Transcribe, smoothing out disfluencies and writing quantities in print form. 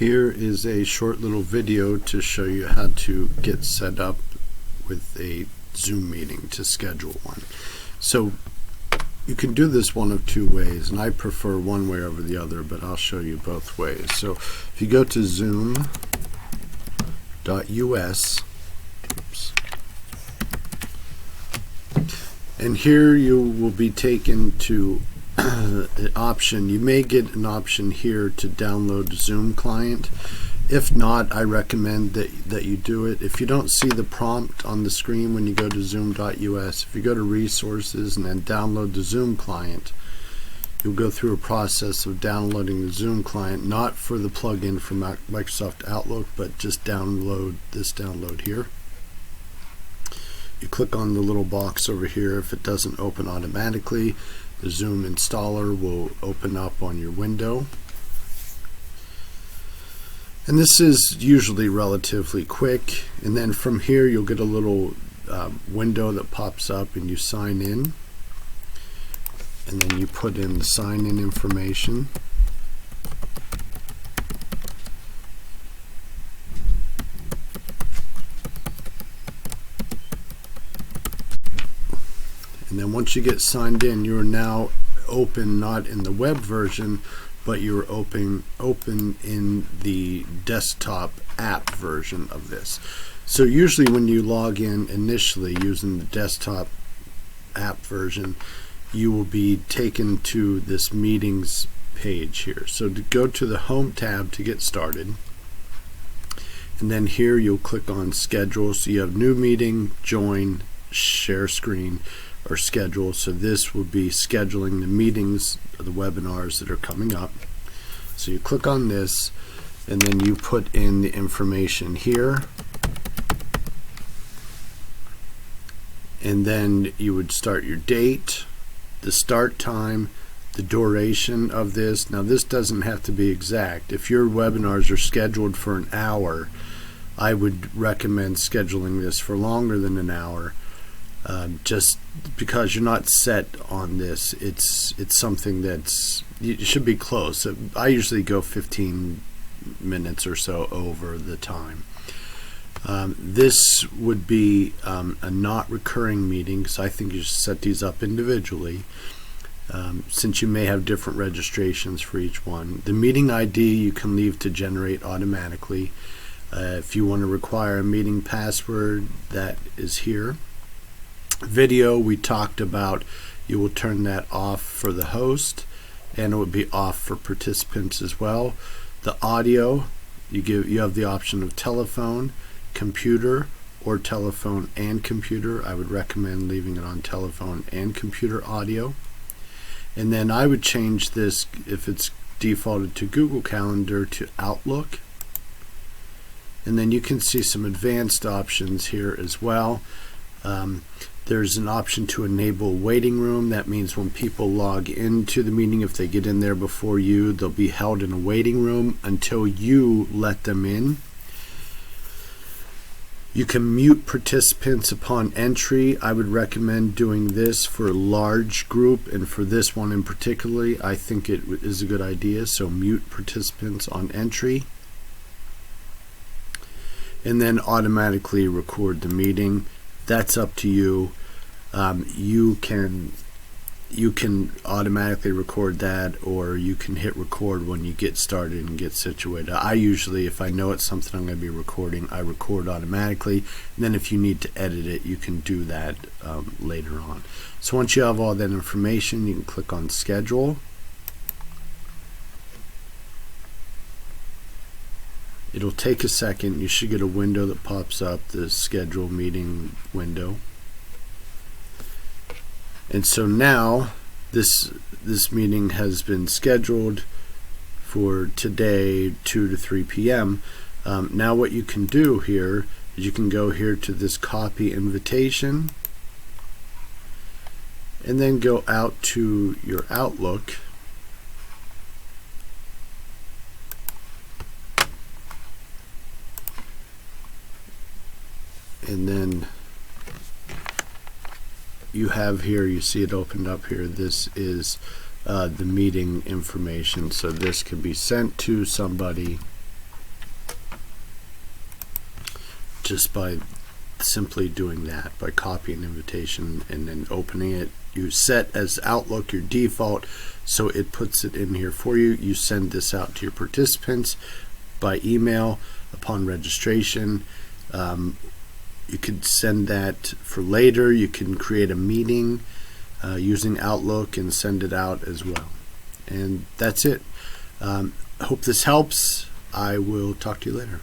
Here is a short little video to show you how to get set up with a Zoom meeting to schedule one. So you can do this one of two ways, and I prefer one way over the other, but I'll show you both ways. So if you go to zoom.us, and here you will be taken to an option. You may get an option here to download Zoom client. If not, I recommend that you do it. If you don't see the prompt on the screen when you go to zoom.us, if you go to resources and then download the Zoom client, you'll go through a process of downloading the Zoom client, not for the plugin for Microsoft Outlook, but just download this download here. You click on the little box over here. If it doesn't open automatically, the Zoom installer will open up on your window. And this is usually relatively quick. And then from here, you'll get a little window that pops up and you sign in. And then you put in the sign-in information. And then once you get signed in, you're now open not in the web version, but you're open in the desktop app version of this. So usually when you log in initially using the desktop app version, you will be taken to this meetings page here. So to go to the home tab to get started, and then here you'll click on schedule. So you have new meeting, join, share screen, or schedule. So this will be scheduling the meetings, the webinars that are coming up. So you click on this, and then you put in the information here, and then you would start your date, the start time, the duration of this. Now this doesn't have to be exact. If your webinars are scheduled for an hour, I would recommend scheduling this for longer than an hour. Just because you're not set on this, it's something that's, you should be close. I usually go 15 minutes or so over the time. This would be a not recurring meeting, so I think you should set these up individually, since you may have different registrations for each one. The meeting ID you can leave to generate automatically. If you want to require a meeting password, that is here. Video, we talked about, you will turn that off for the host, and it would be off for participants as well. The audio, you have the option of telephone, computer, or telephone and computer. I would recommend leaving it on telephone and computer audio. And then I would change this, if it's defaulted to Google Calendar, to Outlook. And then you can see some advanced options here as well. There's an option to enable waiting room. That means when people log into the meeting, if they get in there before you, they'll be held in a waiting room until you let them in. You can mute participants upon entry. I would recommend doing this for a large group, and for this one in particular, I think it is a good idea. So mute participants on entry. And then automatically record the meeting. That's up to you. You can automatically record that, or you can hit record when you get started and get situated. I usually, if I know it's something I'm going to be recording, I record automatically. And then if you need to edit it, you can do that later on. So once you have all that information, you can click on schedule. It'll take a second. You should get a window that pops up, the schedule meeting window. And so now this meeting has been scheduled for today, 2 to 3 p.m. Now what you can do here is you can go here to this copy invitation, and then go out to your Outlook. And then you have here, you see it opened up here, this is the meeting information. So this can be sent to somebody just by simply doing that, by copying invitation and then opening it. You set as Outlook your default, so it puts it in here for you. You send this out to your participants by email upon registration. You could send that for later. You can create a meeting using Outlook and send it out as well. And that's it. I hope this helps. I will talk to you later.